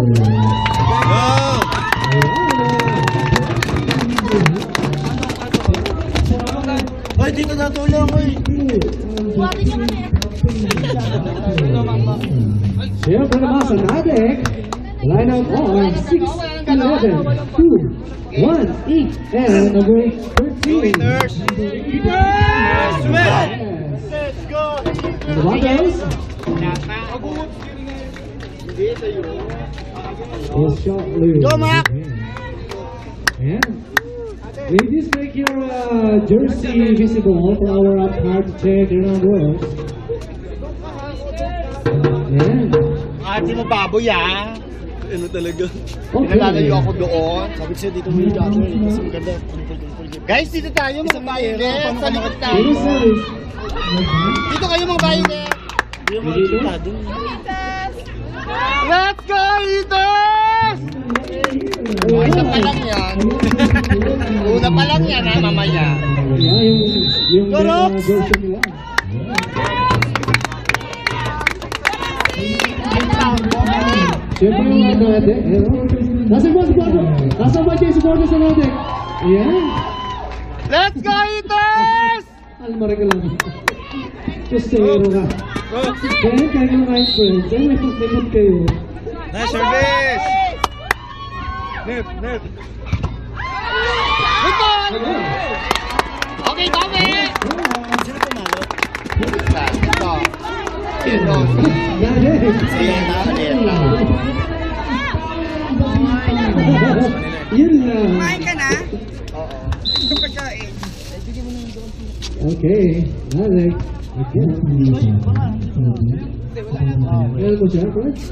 Ay, dito natulong ko eh. Siyempre naman sa Nadek, lineup on 6, 11, 2, 1, each, and number 13. Winners! Winners! Let's go! And the Wanderers. Go, Mac! And ladies, make your jersey visible for our card check around the world. And Ate mo baboy ah. Ano talaga? okay. Pinalalayo ako doon. Sabi ko sa'yo dito mo yung gagawin. Kasi maganda. Guys, dito tayo mga bayonet. Sa likod tayo. Ladies, service. Dito kayo mga bayonet. Hindi mo makikita doon. Let's go, Itos! Isa pa lang yan. Una pa lang yan ha, mamaya. Yung Correct. version nila. Siyempre yung Nadek. Nasa ba yung supporters sa Nadek? Ayan. Let's go, Itos! Almari ka lang. Just zero ka. Kaya kayo mga friends. Kaya may pagpinot kayo. Nice service! Nip, nip. Okay, Tommy! Sino pumalo? Ito. Nadek. Yun lang. Kumain ka na? Oo. Yung pagkain. Okay. Nadek. Okay. Meron mo siya, Coach?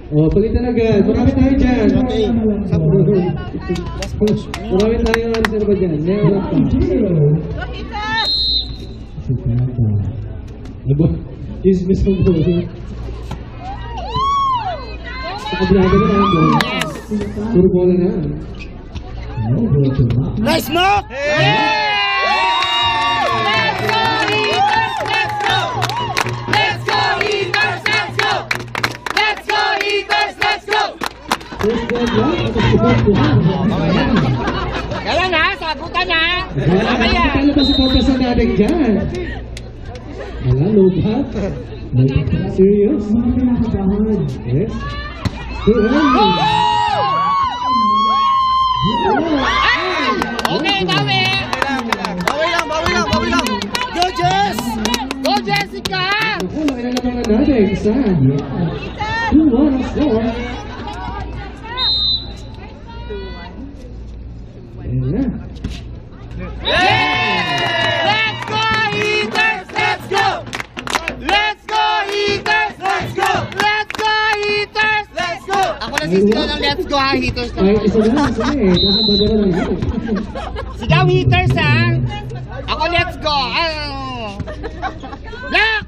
Oh, palitan agad. Marami tayo dyan. Marami tayo answer ba dyan? Meron pa. Aba, chismis mo po. Sa kabraga na lang po. Puro bola na. Nice knock! Kaya na, sabutan na. Mamaya. Kaya ba si Papa sa Nadek dyan? Wala, lobat. Serious? Yes. Too early. Okay, Tommy. Bawi lang. Go, Jess! Go, Jessica! Ako, laki na naman na Nadek. Isa. 2-1 ang score. Ayan na. Let's go, Eaters! Let's go! Let's go, Eaters! Let's go! Let's go, Eaters! Let's go! Ako na sisigaw ng let's go, ha, Eaters. Ay, isa na eh. Nasa badara lang yun. Sigaw, Eaters, ha? Ako, let's go! Black!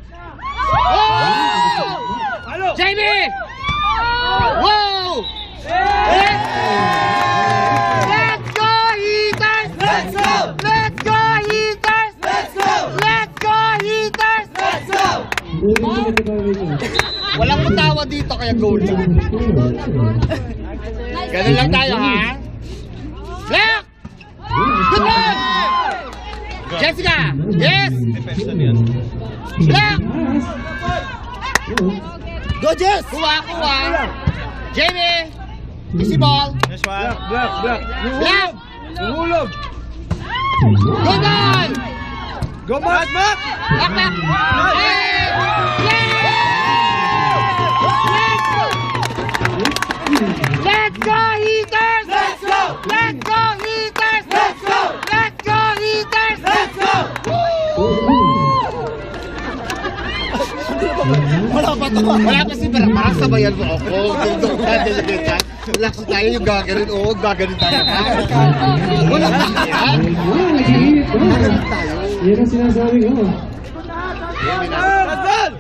Oh! Jamie! Whoa! Let's go, Eaters! Let's go! Let's go, Eaters! Let's go! Let's go, Eaters! Let's go! Walang matawa dito kaya goal lang. Ganun lang tayo, ha? Black! Good one! Jessica! Yes! Black! Go, Jess! Kuha! Jamie! Easy ball! Black! Nahulog! Good on! Go, Mac! Back! Hey! Let's go, Eaters! Let's go! Let's go, Eaters! Let's go! Let's go, Eaters! Let's go! Wala pa si Parang sabayan mo ako. Relax tayo yung gagarin. Oo, gagarin tayo. Wala pa yan. Nag-iinit ka. Yan ang sinasabi ko.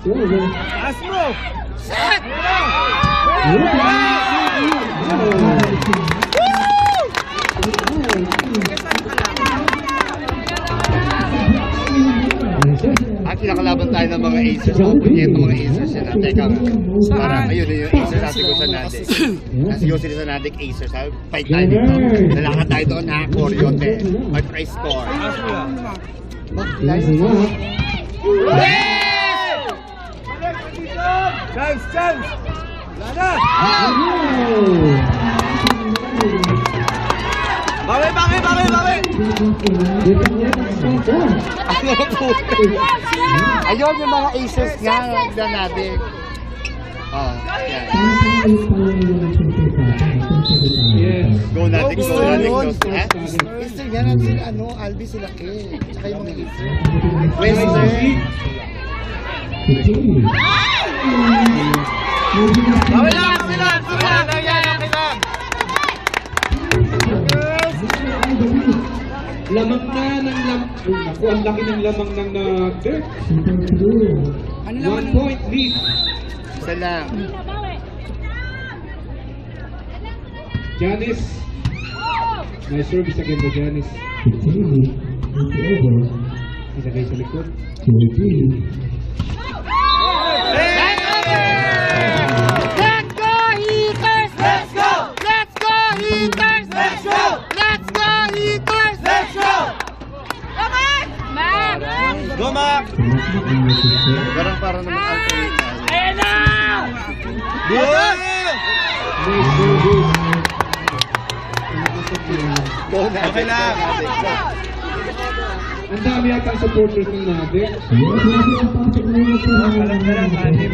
Taas mo! Set! Ang kinakalaban tayo ng mga aces. Ito mga aces yun. Teka nga. Parang ayun yung aces natin ko sa Nadek. Kasi yung sila sa Nadek aces. Fight tayo dito. Nalakad tayo doon na Coriote. May price score. Nice enough. Chance, chance! Lana! Bawi, bawi, bawi, bawi! Ayun yung mga aces nga na Nadek. Oh, yan. Yes. Go Nadek, go Nadek. Ha? Aces nga na sila, Albi sila Ke. Tsaka yung mga aces. Western. Bawi lang, bawi lang! Bawi lang! Lamang na ng Naku, ang laki ng lamang ng Nadek. 1 point lead. Isa lang. Janice. Nice service again by Janice. Ilagay sa likod. Let's go Heaters! Let's go! Let's go Heaters! Let's go! Let's go Heaters! Let's go! Come on! Go, Mac! Parang naman alternate na. Ayan na! Good! Nice service. Go Nadek. Okay lang. Ang dami yata ang supporters ng Nadek. Alam ka lang, anim.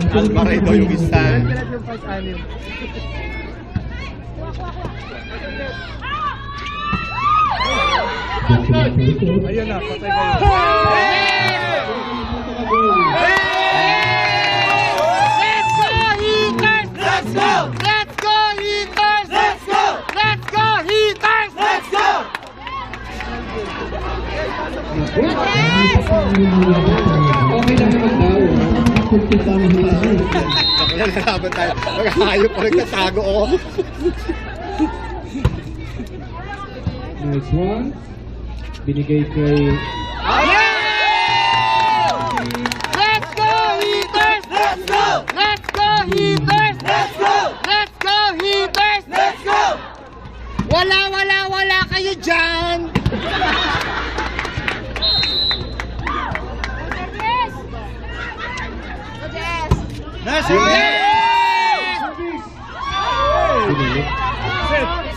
Alvaredo yung isa. Ayun na, patay kayo. Let's go Heaters! Let's go! Let's go Heaters! Let's go! Let's go Heaters! Let's go! Okay lang naman daw. Nalalaban tayo. Magkakayop pa nagtatago ako. Nice one. Binigay kay... Let's go Heaters! Let's go! Let's go Heaters! Let's go! Let's go Heaters! Let's go! Wala kayo dyan! Nice!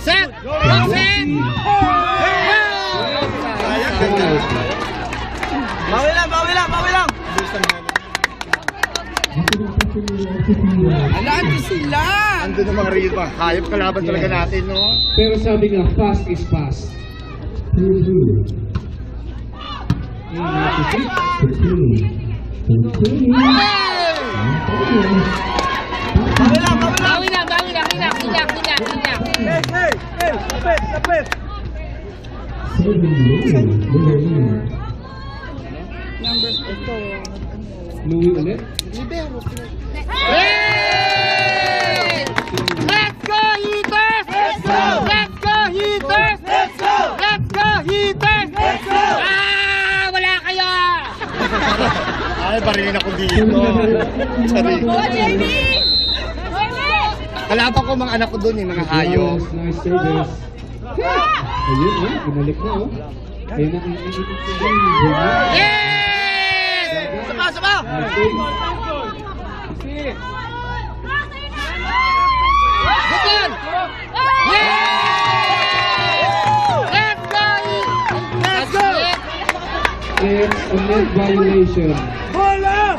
Set! Roxanne! Bawi lang, bawi lang, bawi lang! Alaan ko sila! Andun ang mga real mga hayop kalaban talaga natin, no? Pero sabi nga, fast is fast. Bawi lang, bawi lang! Bawi lang. Hey, hey, hey! Lapit, lapit! Louie ulit. Hey! Let's go Heaters! Let's go! Let's go Heaters! Let's go! Let's go Heaters! Let's go! Wala kayo! Ay, barilin ako dito. Sorry. JB! Kalaban ko mga anak ko doon, mga hayop. Nice service. Ayun, ginalik na, oh. Ayun na ang Yes! Sama! Good! Yes! Let's go! Let's go! It's a net violation. Bola!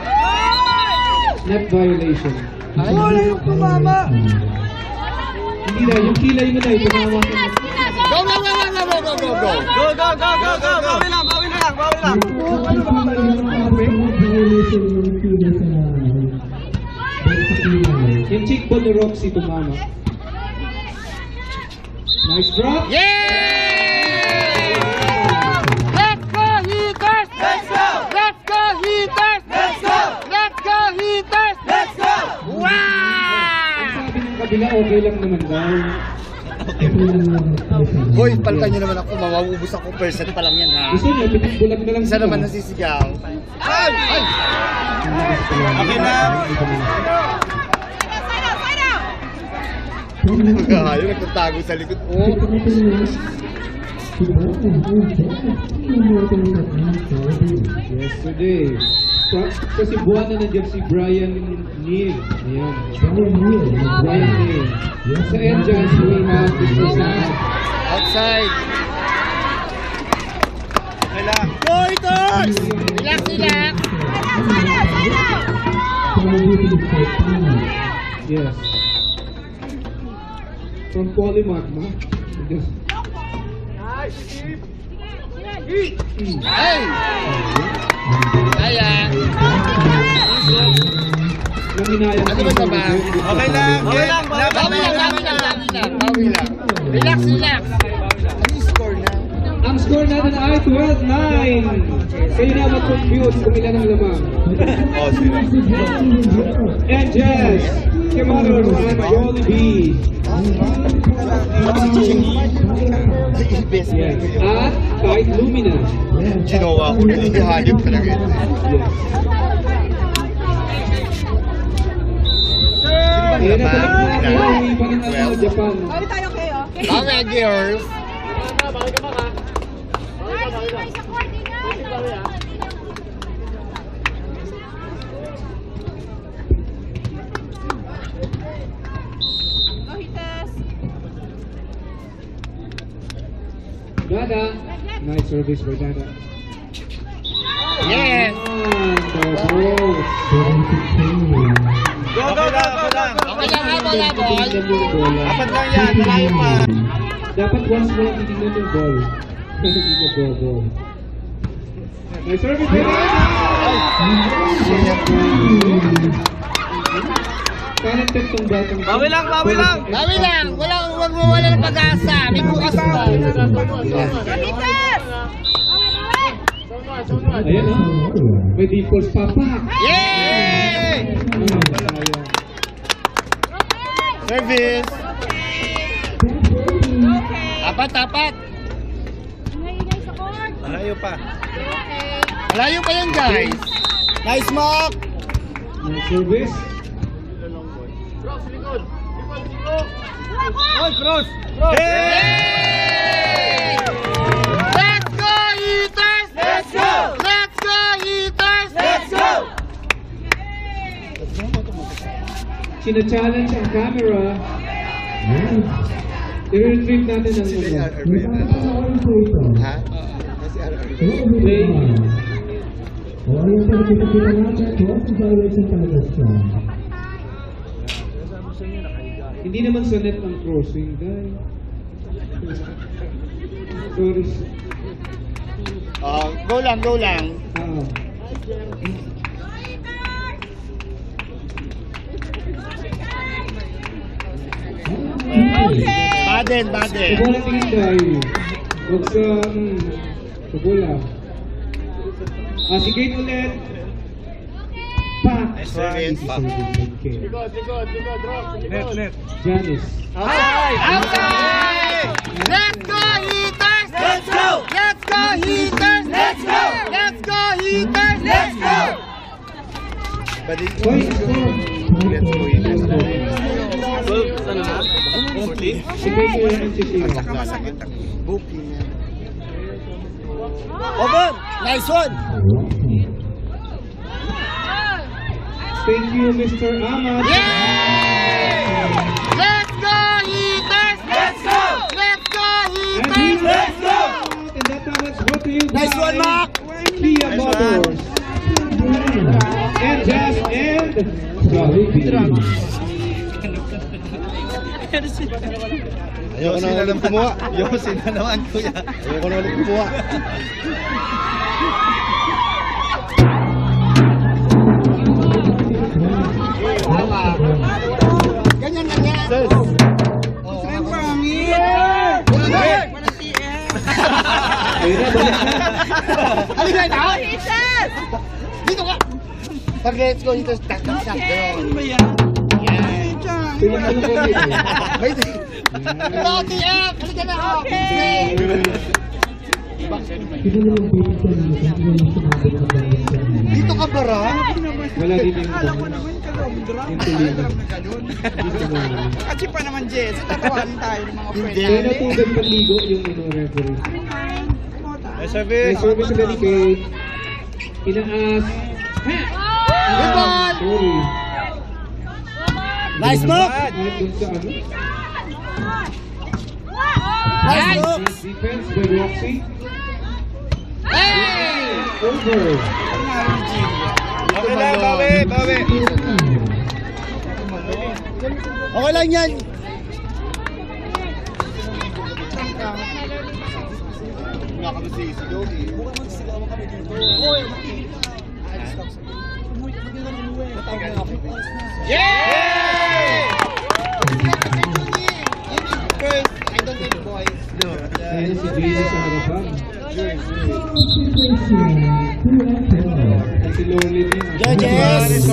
Net violation. Bola yung tumama! Hindi na, yung kilay mo na, tumama ka na. Go! Go, go, go, go, go! Bawi lang, bawi lang, bawi lang! Yung cheekbone ni Roxy tumama. Nice drop. Yay! Let's go Heaters! Let's go! Let's go Heaters! Let's go! Let's go Heaters! Let's go! Wow! Sabi ng kabila, okay lang naman daw. Hoy, palitan nyo naman ako. Mawawubos ako. Percent pa lang yan, ha? Gusto niyo, pinagbulag na lang Isa naman nasisigaw. Ay! Ay! Okay na. Ayaw, nagtatago sa likod ko. Yesterday. Kasi buwan na nandiyan si Brian Neal. Ayan. Brian Neal. Sa Angels, we have Mr. Sam. Outside. Relax. Go, Eaters! Relax, relax. Yes. From Polymagma. Ay! Kaya. Ano ba ito ba? Okay lang. Okay lang. Bawi lang. Relax, relax. Ano yung score na? Ang score natin ay 12-9. Kayo na mag-compute kung ilan ang lamang. Oh, sila. Angels, Kimaros, and Jollibee. Best Yes. At kahit Lumina. Ginawa ko. Naligahanip talaga ito. Yes. Kaya natalik na ako. Uwi pa ng ano, Japan. Bawi, girls. Dada. Nice service by Dada. Yes. Go, go, go, go, go. Okay lang, habol, habol. Apat lang yan. Malayo pa. Dapat once mo lang titignan yung ball. Hindi na ball. Nice service by Dada. Talented tong batang. Bawi lang, bawi lang. Bawi lang. Huwag mawala ng pag-asa. May bukas pa. Ayan o. May default pa pa. Yay! Service. Tapat. Malayo pa. Malayo pa yan, guys. Nice mark. Nice service. Cross. Yay! Let's go, Eaters! Let's go! Let's go, Eaters! Let's go! Sina-challenge ang camera. I-retrieve natin ang Ha? play. Hindi naman sa net ang crossing, guys. Sorry. Go lang. Ah. Baden. Sa bola tingin tayo. Huwag sa... sa bola. Si Kate ulit. Pack! Service. Okay. Net. Janice. Outside! Let's go, Eaters! Let's go! Let's go, Eaters! Let's go! Let's go, Eaters! Let's go! Balik. Hoy! Let's go, Eaters. Ano na? Si Kate ulit ang sisiyo. Masakit ang booking. Over! Nice one! Thank you, Mr. Ahmad. Yay! Let's go, Eaters! Let's go! Let's go, And Eaters! let's go! And that time, let's go to you guys. Nice one, Mark! Kia Motors. And Jazz and Jollibee. Ayoko na ulit kumuha. Yosin na naman, kuya. Ayoko na ulit kumuha. Ganyan lang yan. Halika na! Dito ka! Pag let's go, Eaters, tak. Yan. Tingnan mo lang kami. Ito, TF! Halika na ako! Dito ka ba ra? Wala din yung Kasi pa naman, Jess. Tatawanin tayo ng mga friends. Kaya natugad paligo yung referee. May service. May service na ni Kate. Inaas. Good ball! Sorry. Nice move! At dun sa ano? Nice! Defense by Roxy. Hey! Over. Okay lang, bawi. Okay lang yan! Wala kami sisigaw eh. Mukhang magsigawa kami dito. Yeah! First, I don't need boys. Ayan si Jason sa harapan. At si Lorlin din. Judges!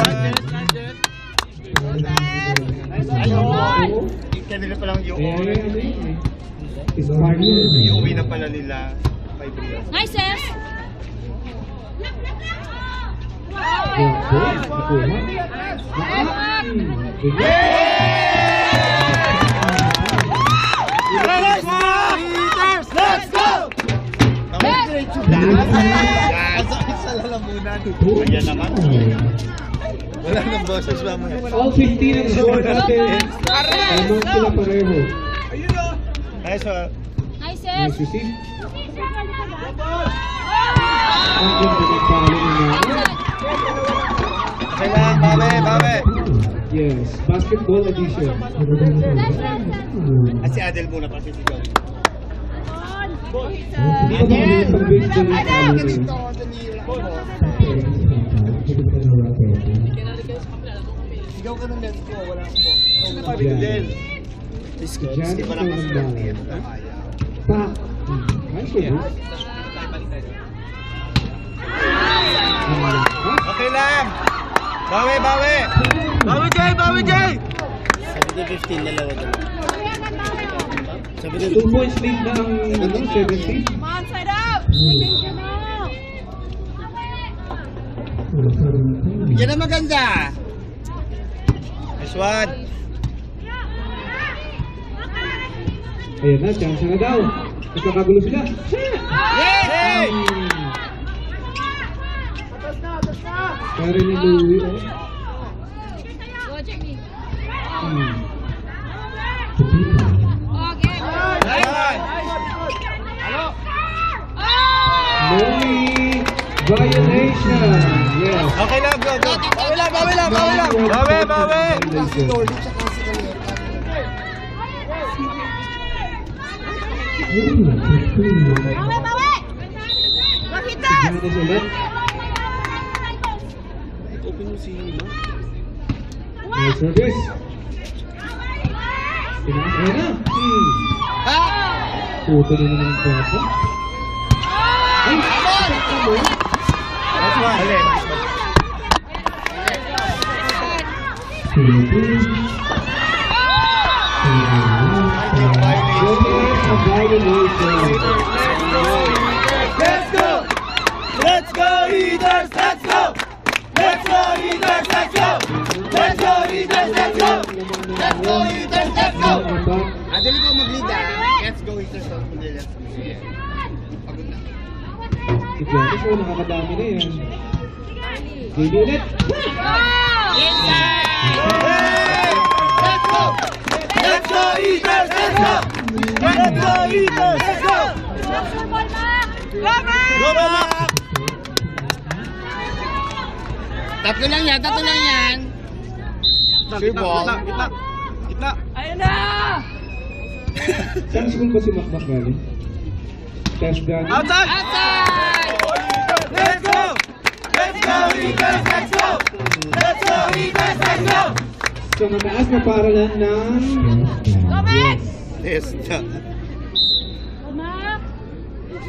Kanila pa lang yung Ano yun eh. Sparkle. Iuwi na pala nila. 5 years. Nice, sis. Let's go! Sa lalamunan. Ayan naman. Wala nang boses mamaya. All 15 ang score natin. Almost sila pareho. Nice one. Nice, Nice sis. receive. Ang ganda ng palo ni Mama. Okay lang, bawi. Yes, basketball edition. At si Adel muna pa sisigaw. Dito ba yung pang-baseball yung palo na yun? Sigaw ka ng let's go. Wala akong po. Yan. Diyan Di pa ba naman naman sila. Pa. Nice one. Okay lang. Bawi. Bawi, Jay! 15 dalawa dalawa. 2 points lead na ang 17. Come on, side up. Yan ang maganda! Nice one. Ayan na, chance na daw. Nagkakagulo sila. Hey! Karen ni Louie. Go, Jamie. Hmm. Okay. Nice one. Molly violation. Yes. Okay lang, go. Bawi lang. Bawi. Si Lordy tsaka si Kaleta. Bawi. Rakitas. Johannes ulit. Nice service. Tinaas. Ayan na. Puto na naman ang plato. Ay! Nice one. Let's go, Eaters! Let's go! Let's go, Eaters! Let's go! Let's go, Eaters! Let's go! Let's go, Eaters! Let's go! Adali ko mag-lead Let's go, Eaters! Let's go! Pagod na. Si Johannes, oh, nakakadami na yan. JB ulit. Let's go! Let's go, Eaters! Let's go! Let's go, Eaters! Let's go! Go, Mac! Tatlo lang yan. Sure ball. Gitna. Saan school ba si Macmac galing? Test gun. Outside! Outside! Let's go! Let's go, Eaters! Let's go! Let's go, Eaters! Let's go! So mataas na paralan ng... Yes.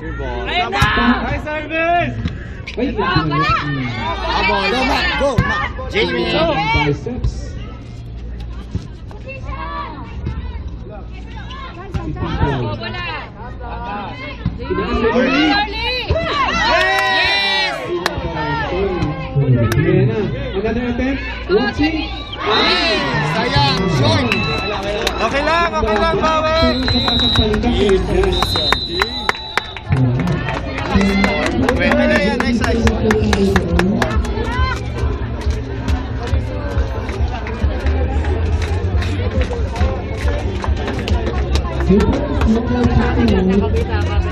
Sure ball. Nice service! Ay, ito na. Go, Mac! Go, Mac! Jamie! Biceps. Another attempt. Roxy. Sayang, short. Okay lang, bawi. Pwede na yan, nice.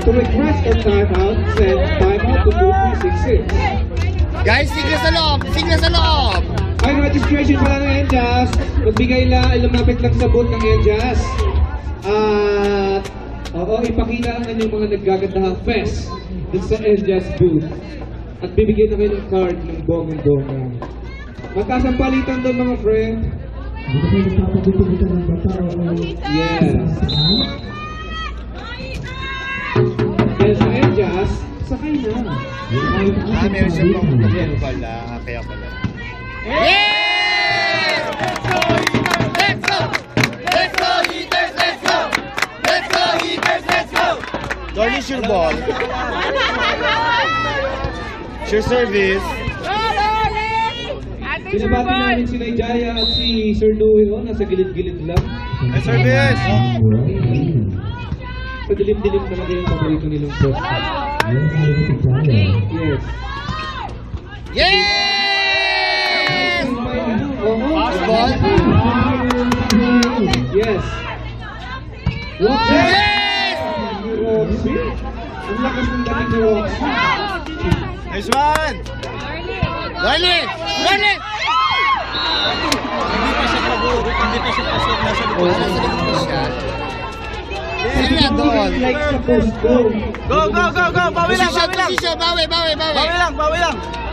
To request a timeout, send timeout to 2366. Guys, sigla sa loob, sigla sa loob. Ay, registration pala ng NJAS. Magbigay lang, lumapit lang sa booth ng NJAS. At, oo, ipakita ang inyong mga naggagandahang fest dun sa NJAS booth. At bibigyan na kayo ng card ng bonggang-bongga. Magkasampalitan doon mga friend. Yes. Dahil sa NJAS, sakay na. Meron siya pala, kaya pala. Yes! Let's go! Let's go, Heaters! Let's go! Let's go, Heaters! Let's go! Don't use your ball. It's your service. Binabati namin si Jaya at si Sir Louie, oh, nasa gilid-gilid lang. Your service. Sa dilim-dilim talaga yung paborito nilang post. Yes. Yes! Ball? Yes. Roxy? Yes! Roxy? Ang lakas ng dating ni Roxy. Nice one. Garnet! Garnet! Hindi pa siya pasok. Nasa likod. Nasa likod po siya. Sino na doon? Like sa post go. Go. Bawi lang. Position, bawi. Bawi lang.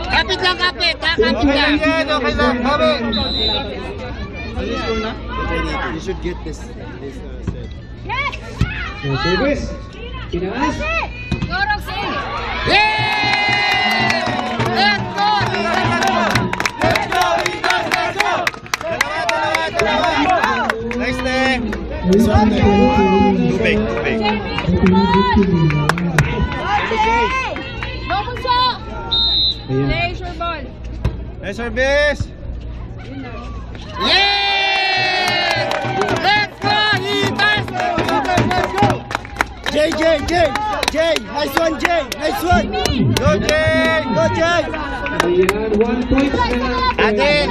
Kapit lang, kapit. Ha, kapit Okay lang. lang. Bawi. You should get this set. No service. Tinaas. Go, Roxy! Yes! Let's go! Dalawa. Nice day. Tubig. Go, Bunso! Ayan. Place your ball. Nice service. Yes! Let's go, Heaters! Let's go! Jay, nice one, Jay, nice one. Go, Jay. Ayan, 1 point na lang. Ate,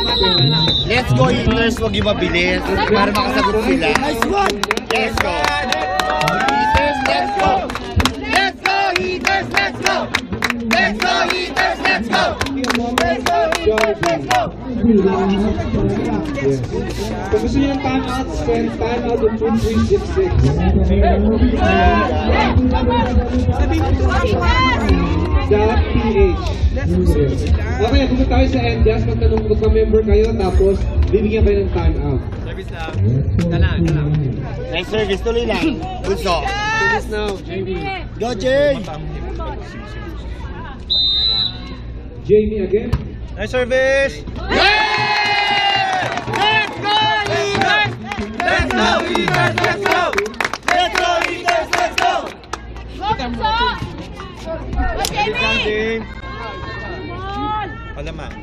let's go, Heaters. Huwag yung mabilis para makasagot sila. Nice one. Let's go. Heaters, let's go. Let's go, Heaters, let's go. Let's go, Heaters, let's go. Let's go, Heaters, let's go. Yes. Kung gusto niyo ng timeout, send timeout to 2366. .ph. Okay, pumunta tayo sa NJAS, magtanong kung ka-member kayo, tapos bibigyan kayo ng timeout. Nice service, tuloy lang. Bunso. Go, Jay. Jamie again. Nice service. Yes! Let's go, Heaters! Let's go, Heaters! Let's go! Let's go, Heaters! Let's go! Go, Bunso! Go, Jamie! Standing. Come on! Palamang.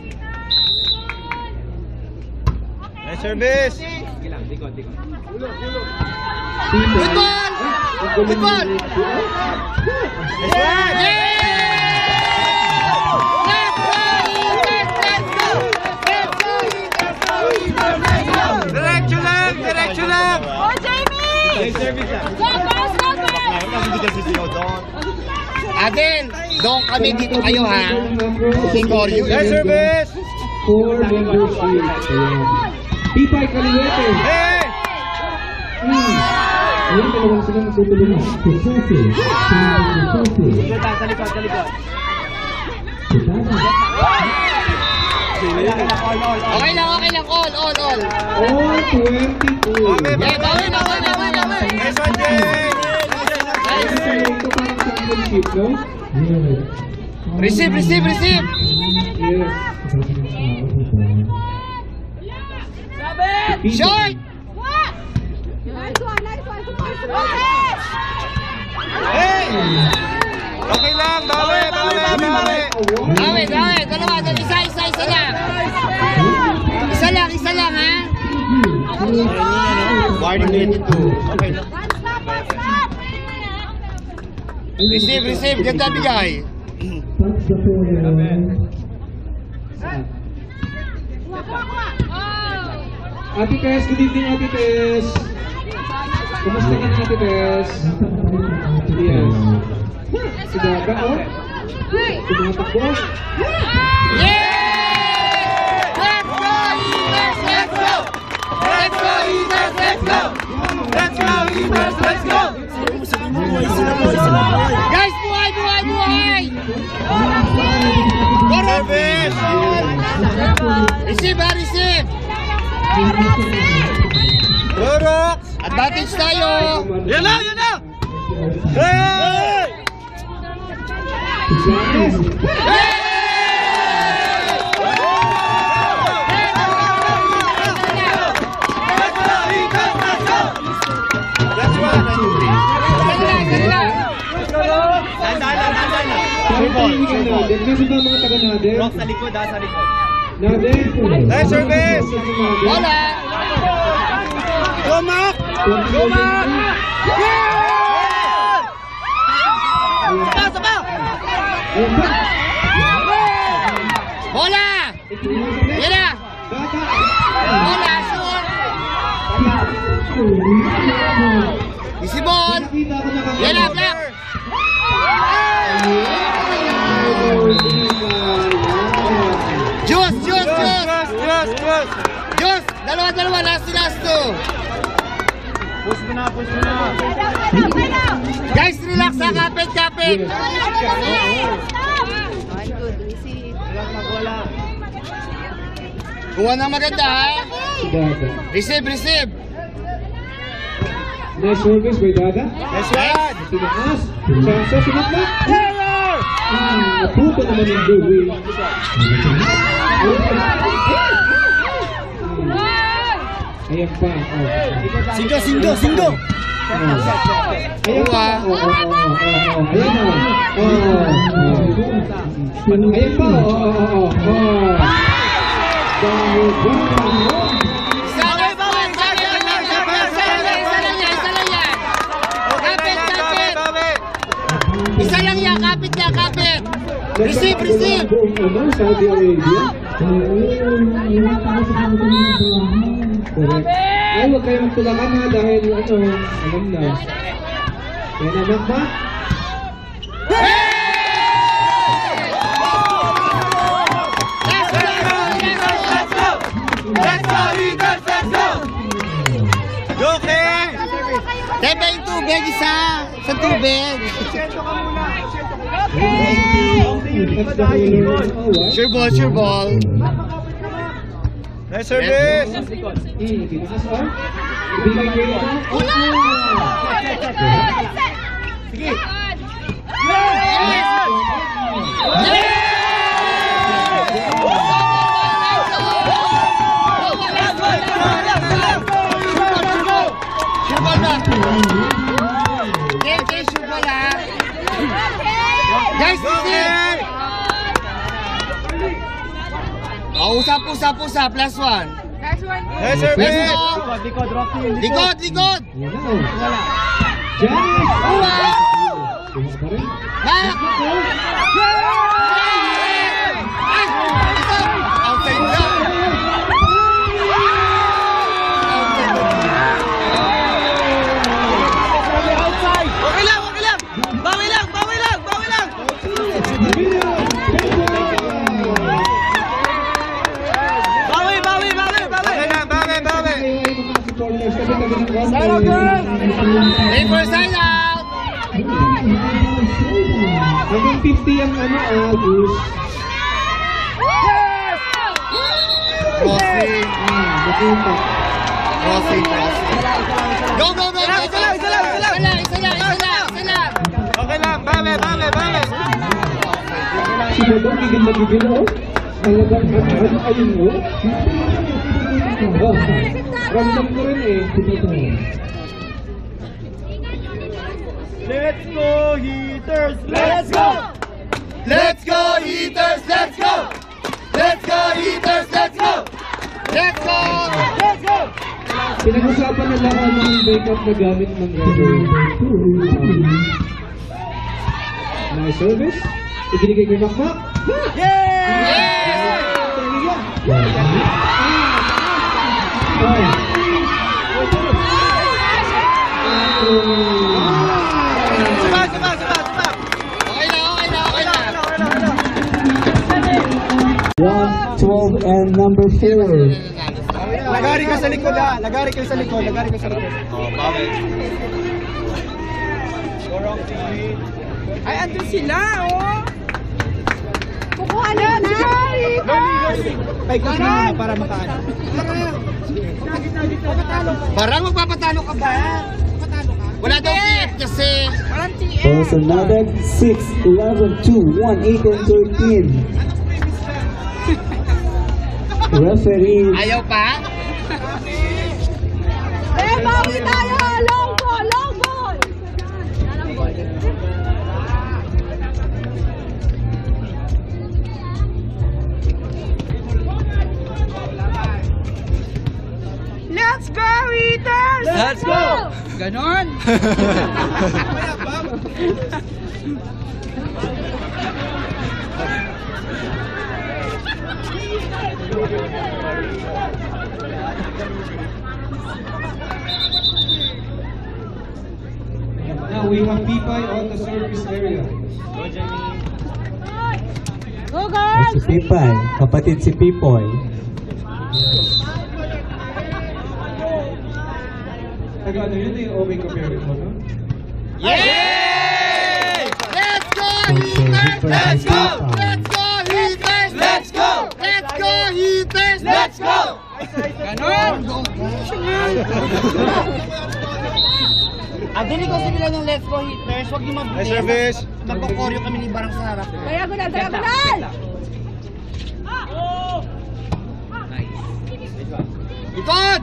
Nice service. Good ball! Ang Good ball! Nice one. Yes! Let's go, Heaters! Let's go! Let's go, Heaters! Let's go! Diretso lang. Go, Jamie! Nice service lang. Go, pass! Go, pass! Hindi kasi sino doon. Adel, doon kami dito kayo ha. Sigor, you. Nice service. 4 memberships. Ayan. Pipay Kaliwete. Hey! Ayan, dalawang silang tutulungan. Okay lang. All. All 22. Yeah, bawi. Nice one, Jay. Ito parang championship, no? Receive. Yes. Short! Nice one! Go, Hey! Okay lang, bawi. Dalawa. Isa lang. isa lang ha. Warning related to. Okay. Receive. Ganda bigay. Ate Tess, good evening Ate Tess. Kumusta ka na Ate Tess? Yes. Si Daga, oh. Tumatakbo. Yeah! Let's go, Eaters! Let's go! Let's go, Eaters! Let's go! Let's go, Eaters! Let's go! Guys, buhay! Service! Receive ha, receive! Turok! Advantage tayo! Yan na! Hey! That's one. Kasi ba mga taga natin? Rock sa likod, sa likod. Natin. Nice service! Bola! Go, Mac! Go, Mac! Sapa! Bola! Yan na! Bola, shoot! Easy ball! Yan na, black! Juice! Dalawa, last two. Push mo na. Guys, relax ha, kapit. Kuha ng maganda ha. Receive. Nice service by Daga. Nice one! Tinaas. Chance, sunod na. Naputo naman yung Joey. Ayan pa. Singgo. Ayan pa. Ayan pa. Isa lang yan. Kapit. Isa lang yan, kapit. Receive. Saudi Arabia. Correct. Ay, huwag kayo magtulakan ha dahil alam na. Kaya naman ba? Let's go, Eagles! Let's go! Okay! Tebe yung tubig, isa sa tubig. That's the whole Sure ball. Nice service! Tinaas oh. Ibigay ko yun. Sige! Guys, usap, plus one. Nice service! Likod! Back! Outside lang! Okay lang! Bawi lang! Aim for side out! Hanggang 50 ang Gus. Crossing. Go! Isa lang! Okay lang! Bawi! Si Bodong gigil oh. Talagang ayun mo. Oh, ramdam ko rin eh. Let's go, Heaters! Let's go! Let's go, Eaters! Let's go! Let's go, Eaters! Let's go! Let's go! Pinag-usapan nila ang mga makeup na gamit ng referee. Nice service. Ibinigay kay Makmak. Sabag! Okay na. 112 and number 4. Lagari ka sa likod ha. Lagari ka sa likod. Bawi. Ay, andun sila, oh. Kukuha na na. Ay, kasi muna para makaano. Parang magpapatalo ka ba? Wala daw PF kasi. Also another 6, 11, 2, 1, 8, and 13. Referee. Ayaw pa? Bawi tayo. Long ball. Let's go, Eaters! Let's go! Ganon? Now we have Pipay on the service area. Go, guys! Si Pipay, kapatid si Pipoy. Taga-ano yun eh, okay compared mo, no? Yay! Let's go, Let's go! Let's go, Heaters! Let's go! Let's go, Heaters! Let's go! Ganon? Dili ko sila ng Let's Go Heaters, huwag niyo mabilis. Nice service. Magpakoryo kami ni Barang sa harap. Diagonal! Ikot!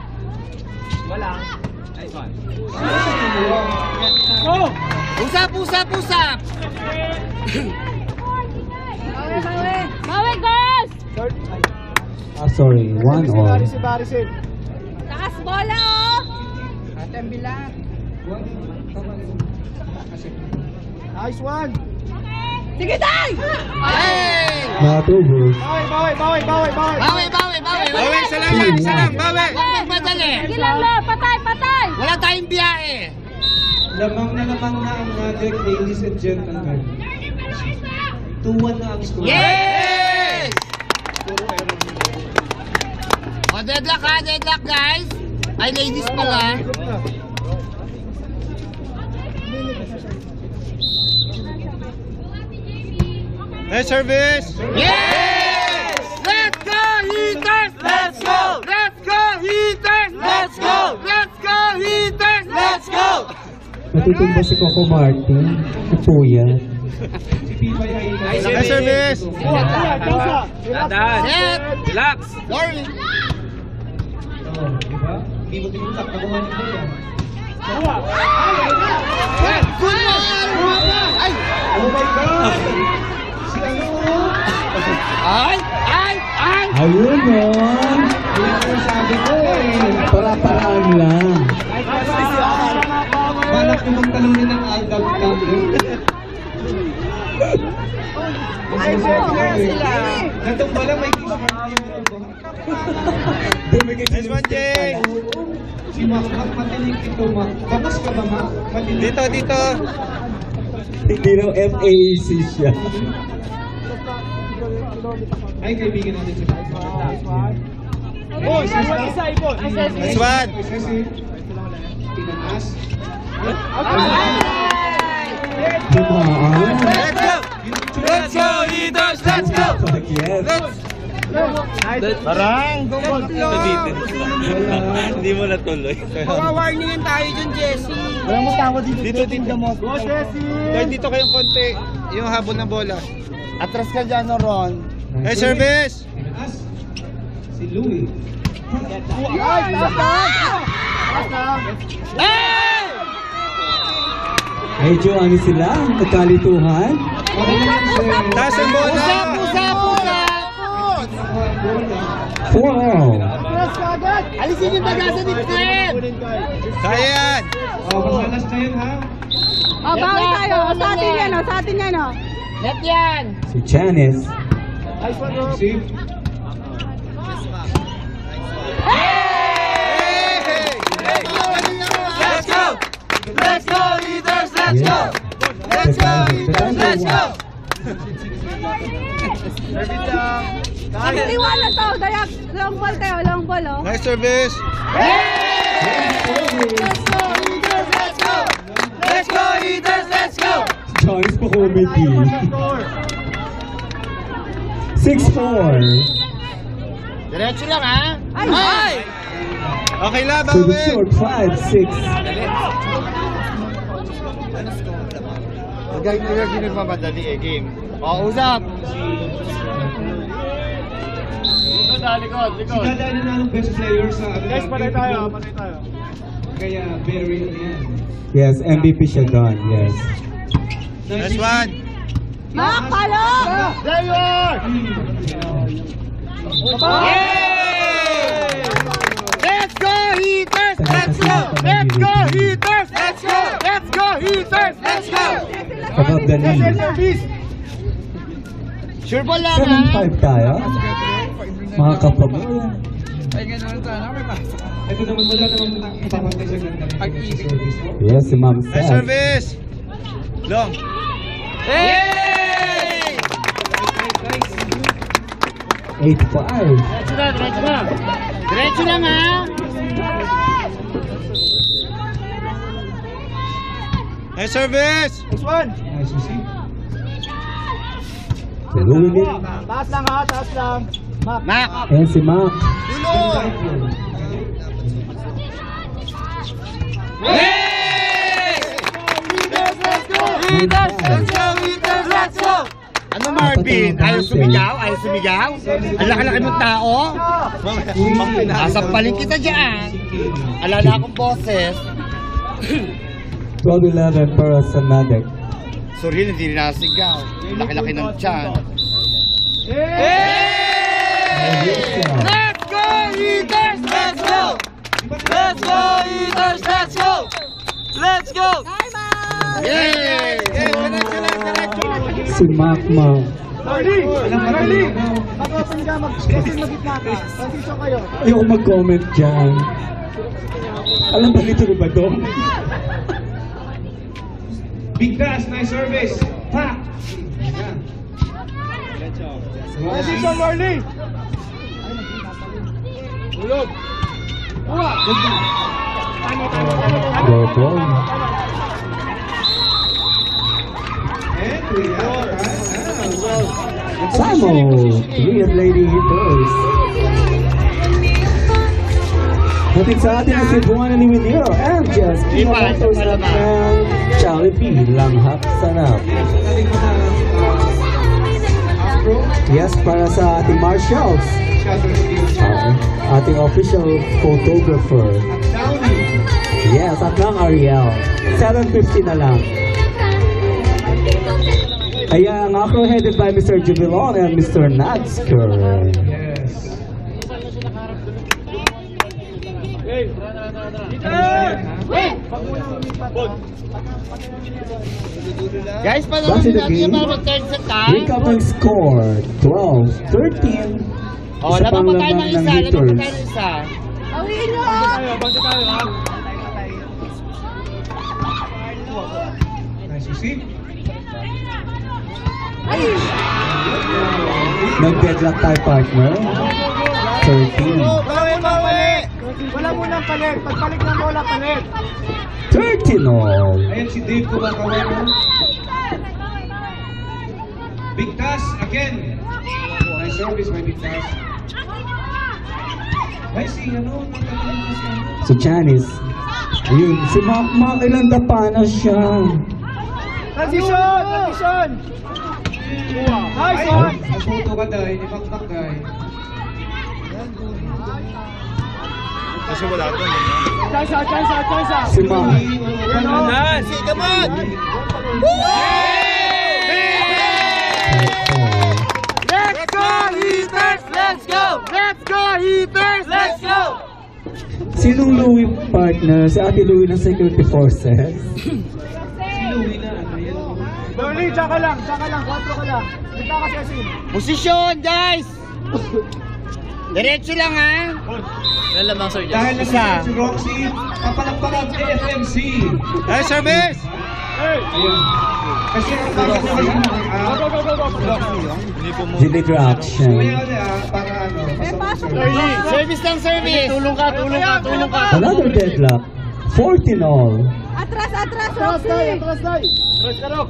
Usap! Bawi, guys! Sorry, 1 all. Takas bola, oh! Nice one. Sige, Day! Hey! Not over. Bawi. Bawi, isa lang, bawi! Huwag magmadali! Sige lang, patay! Wala tayong biyahe! Lamang na ang Magic, ladies and gentlemen. 2-1 na ang score. Yes! O, deadlock guys! Ay, ladies pala. Nice service. Yes! Let's go, Heaters! Let's go! Let's go, Heaters! Let's go! Let's go, Heaters! Let's go! Natutumba si Coco Martin. Ito yan. Si Pipay ay Nice service. Set! Relax! Sorry! Diba? Hindi mo tinutak, nakuha niyo po yan. Good one! Ay! Oh my God! Si ano? Ay! Ayun o. Yan ang sabi ko eh. Para-paraan lang. Balak ko magtalunin ng aldab lang. Natong bala may Nice one, Jay. Si Makmak matinig ito, Mak. Bakas ka ba, Mak? Matinig. Dito. Hindi raw FAC siya. Ay, kaibigan natin si Makmak. Nice one. Kasi, tinaas. Dumaan. Let's go, Eaters. Let's go. Yes. Parang. Hindi mo natuloy. Warningin tayo dyan, Jesse. Walang matawa dito. Dito mo. Go, Jesse. Dahil dito kayong konti. Yung habol ng bola. Atras ka dyan, Ron. Nice service. Tinaas. Si Louie. Hey! Medyo ano sila? Nagkalituhan? Taas ang bola. Usap! 4 all. Alisin yung daga sa Nitred! Kaya yan! Masalas na yun, ha? Oh, bawal tayo. Sa atin yan, oh. Sa atin yan, oh. Net yan! Si Janice. See? Let's go! Let's go, leaders! Let's go! Let's go! Let's go! Iwala to. Dayak. Long ball tayo. Long ball, oh. Nice service! Let's go, leaders! Let's go! Let's go, leaders! Let's go! Janice pa comedy. 6-4. Diretso lang, ha? Ay! Okay lang, To the bawi! short 5-6. Magaling nila ginagmamadali eh, game. O, usap! Si Dada na ng best player sa... Guys, patay tayo. Kaya, very yan. Yes, MVP siya doon. Yes. Nice one! Mak, palo! There you are! Let's go, Heaters! Let's go! Let's go, Heaters! Let's go! Let's go, Heaters! Let's go! Above the knee. Sure ball lang, ha? 7-5 tayo. Mga kapamilya. Ito naman wala naman papantay sa ganda. Pag-ibig. Yes, si Ma'am Nice Seth. service! Long! Hey! 8-5. Diretso na, diretso na. Diretso lang, ha? Nice service! Nice to see. Peruin. Mac! Ayan si Mac. Hey! Heaters, let's go! Heaters, let's go! Heaters, let's go! Ano, Marvin? Ayaw sumigaw? Ayaw sumigaw? Ang laki-laki mong tao? Asampalin kita dyan. Alala akong boses. 12-11 para sa Nadek. Sorry, hindi rin nasigaw. Laki-laki ng tiyan. Let's go, Heaters! Let's go! Let's go, Heaters! Let's go! Let's go! Yay! Si Mac Mac. Ayoko mag-comment dyan. Alam ba nito ba doon? Big pass, nice service. Pa! Position, Marley! Ulog! Go ball. And we have Samo! Real Lady Hitters. Hatid sa atin ang Cebuana ni Winero and just pinapatos na ng Jollibee Langhap Sarap. Yes, para sa ating marshals. Ating official photographer. Yes, at lang Ariel. 750 na lang. Ayan, ako headed by Mr. Jubilon and Mr. Nadsker. Yes. Guys, Back to panoorin the natin game. yung mga third set time. Recoupling score, 12-13. O, Isa laban pang pa tayo ng laban ng isa. Laban pa Hitters. tayo ng isa. Awiin nyo! Nice to see. Nag-deadlock tayo, partner. 13. Wala munang palit. Pagpalit ng bola, palit. 13 all. Ayan si Dave kumakawa. Big task again. Nice service, my big task. Ay, si ano, nagkakaroon na si ano. So, Janice. Ayun, si Makmak, ilang dapa na siya. Transition! Transition! Nice one! Ang photo ka dahil, ni Makmak dahil. Kasi wala ito. Si Mak. Si Gamot! Let's Let's go, Heaters! Let's go! Let's go, Heaters! Let's go! Sinong Louie partner? Si Ate Louie ng Security Forces? Dolly, tsaka lang, 4 ka lang. Dito ka kasi. Posisyon, guys! Diretso lang, ha? Dahil nasa si Roxy, papalakpakan FMC. Hey, service! Ayun. Kasi ang bakit naman Deliver action. para ano, Service lang, service! Tulong ka, tulong ka, tulong ka! Another deadlock. 14 all. Atras, Roxy! Atras ka, Rox.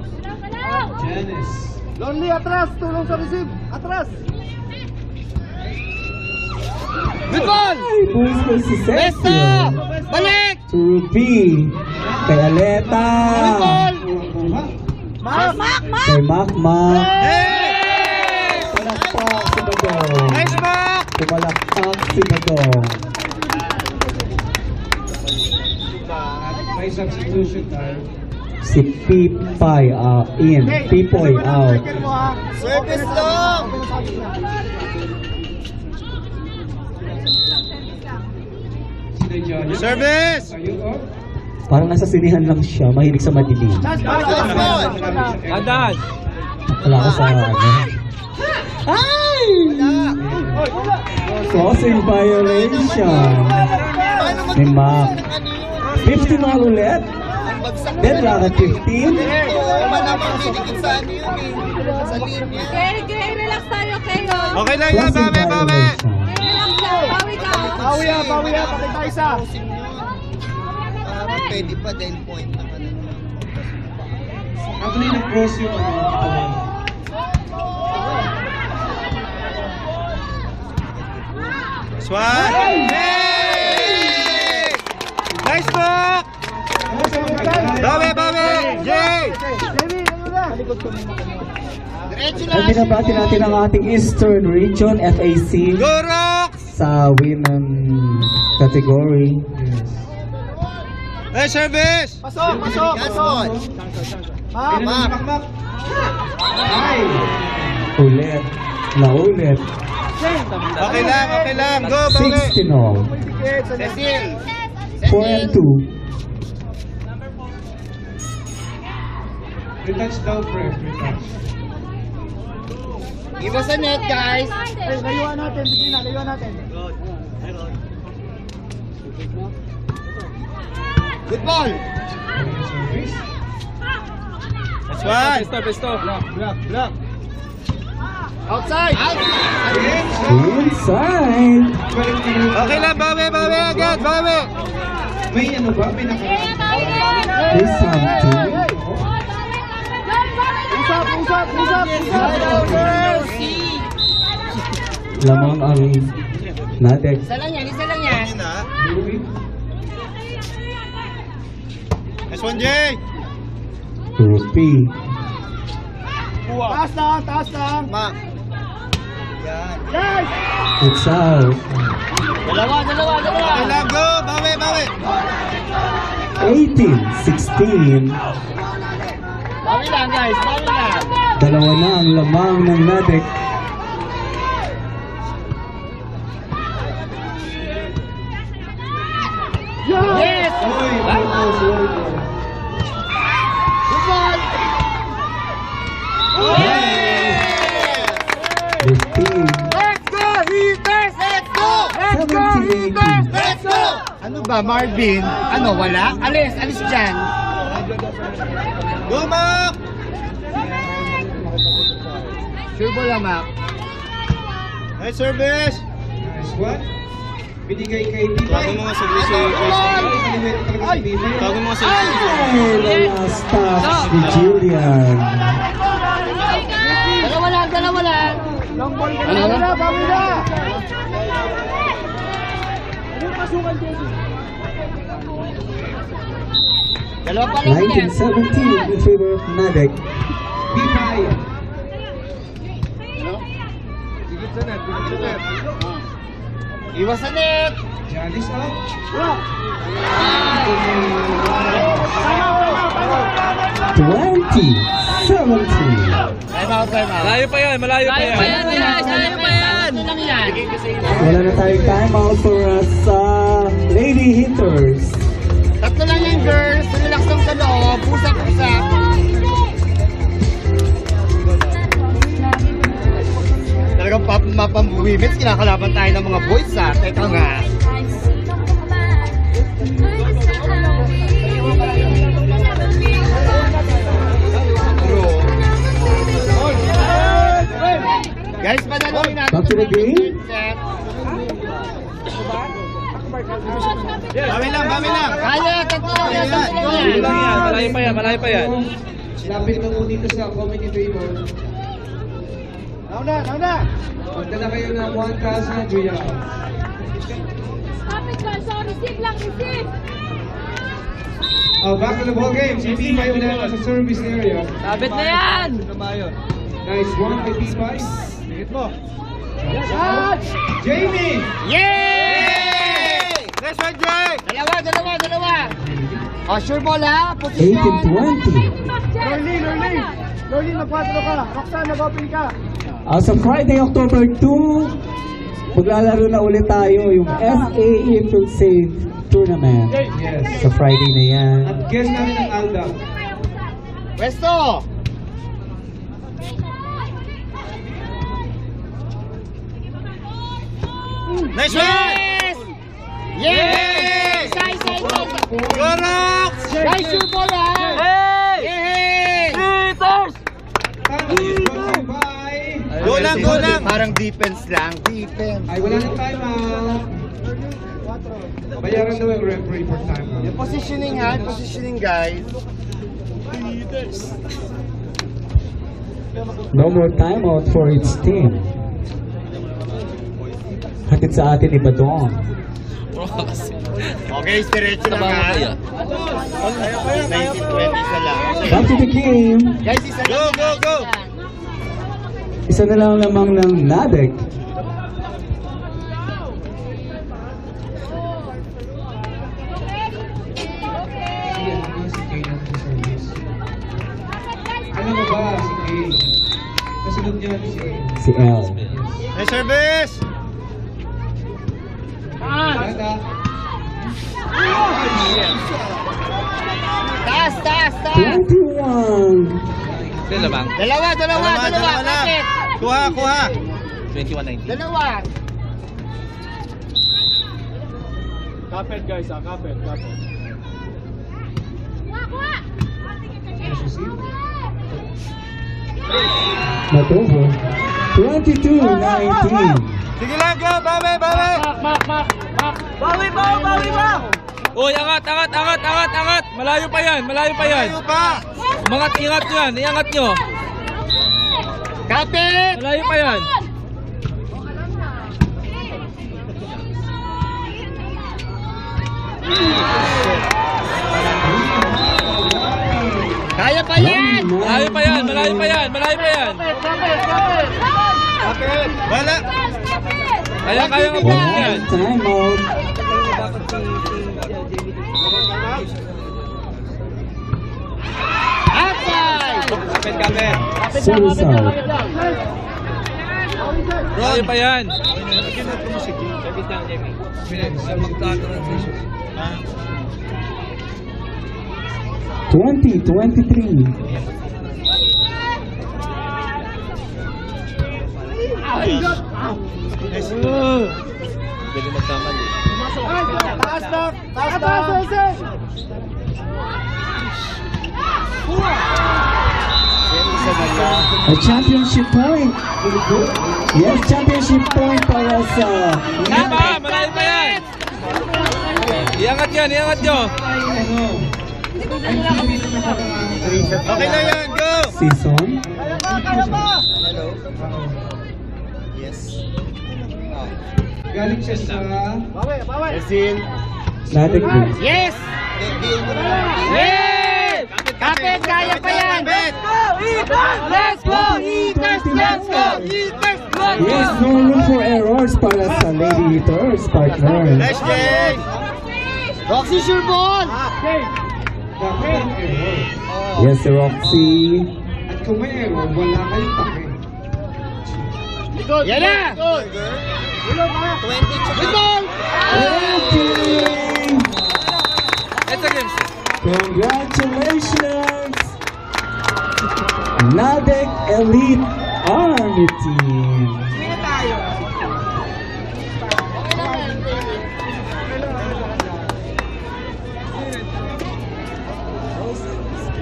Janice. Lonely, atras. Tulong sa receive. Atras. Good ball! Ay, boys ko si Besto! Sergio. Balik! To Ruby. Kay Aleta. Good ball! Mark! Kay Makmak. Hey! Tumalakpak si Badong. Nice, Mark! Tumalakpak si Badong. May substitution tayo. Si Pipay in. Pipoy out. Service lang! Sina Johnny. Service! Ayun, oh. Parang nasa sinihan lang siya. Mahilig sa madilim. Adan! Wala ka sa ano. Ay! Crossing violation. Ni Mac. 15 all ulit. Deadlock at 15. Okay, relax tayo, kayo. Okay lang yan, Crossing babe, babe! violation. Relax lang, bawi ka. Bawi ya, pakita isa. Pwede pa dahil point naman. Actually, nag-cross yung ano. Swan! Hey! Nice, Mark! Babe! Jay! Diretso At lang! binabati natin ang ating Eastern Region FAC Go, Rox! sa women category. Hey, service! Pasok! Makmak. Ay! Ulit. Naulit. Okay lang. Go, babe! 16 all. Cecil! 4 and 2. Retouch daw, Pref. Retouch. Iwas sa net, guys! Layuan natin. Good ball! Service. Swan! Stop. Block. Outside! Inside. Okay lang, babe agad, babe! May ano ba? May There's something. Usap! Lamang ang natin. Isa lang yan! Nice one, Jay! Rupi. Taas lang! Ma! Yan! It's out. Dalawa! Okay lang, go! Babe! 18-16. Bawi lang, guys! Bawi lang! Dalawa na ang lamang ng Nadek. Yes! Good ball! This team. Let's go, Heaters! Let's go! Let's go, 17-18. Heaters! Let's go! Ano ba, Marvin? Ano, wala? Alis dyan. Go, Mark! Sure ball lang, Mac. Nice service! Nice one. Binigay kay Tibay. Tago mo nga sa Lucy. Tago mo nga sa Lucy. Ay, the last touch ni Julian. Dalawa lang. Long ball ka Ano? na, bawi na! Dalawa pa lang yan. 19-17 in favor of Nadek. Tibay. Iwas sa net. Janice out. 20-17. Malayo pa yan, malayo pa yan. Layo pa yan. Ito lang yan. Wala na tayong time out for us lady hitters. Tatlo lang yan, girls. Relax lang sa loob. Usap-usap. Talagang mapang-women's, kinakalaban tayo ng mga boys, ha? Teka nga. Guys, panaluin natin. Back to the game. Bawi lang. Kaya, tatlo lang yan. Malayo pa yan, malayo pa yan. Lapit na po dito sa comedy table. Nauna! Magdala kayo ng 1,000 real. Kapit ka, so receive lang, receive. Back to the ball game. Si P5 na sa service area. Sabit na yan. Nice one kay P5. Tingit mo. Jamie! Yay! Next one, Jay! Dalawa. Oh, sure ball, ha? Position. 18-20. Lorly, nagpatro ka. Roxanne, nag-open ka. Sa Friday, October 2, maglalaro na ulit tayo yung SAE Field Save Tournament. Yes. Sa Friday na yan. At guest namin ang Alda. Pwesto. Nice one! Yes! Isa. Go, Rox! Guys, sure ball, ha? Hey! Hitters! Go lang! Parang defense lang. Defense. Ay, wala nang time out. Bayaran daw yung referee for time out. Yung positioning, ha? Positioning, guys. No more timeout for its team. Hatid sa atin iba doon. Okay, diretso lang, ha? 19-20 isa lang. Back to the game. Guys, isa lang. Go! Isa na lang lamang ng Nadek. Si Kay na sa service. Alam mo ba si Kay? Kasunod niya si Si L. Nice service! Tata. Taas. 21. Dalawa. Kapit. Kuha! 21-19. Dalawa. Kapit guys, kapit. Not over. 22-19. Sige lang, go! Bawi! Bawi ba? Uy, angat! Malayo pa yan! Malayo pa! Umangat, ingat yan! Iangat nyo! Kapit. Malayo pa yan! Kaya pa yan. Malayo pa yan! Kapit. Wala! Kaya nga po yan! Timeout. Outside. Kapit! Suicide. Malayo pa yan! 20-23. Pwede magkamali. A championship point. Yes, championship point para sa Tama! Malayo pa yan! Iangat nyo! Okay na yan, go! season. Galing siya sa... Nadek din. Yes. Yes. Kapit. Kaya pa yan. Let's go. Eaters. Yes, no room for errors para sa Lady Eaters, partner. Nice, Jay! Roxy, sure ball. Yes, si Roxy. At kung may error, wala kayong pake. Yan na! Ito! Okay! It's a game. Congratulations! Nadec Elite Army Team! Sino tayo?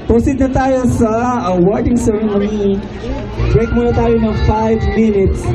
Proceed na tayo sa awarding ceremony. Break muna tayo ng 5 minutes.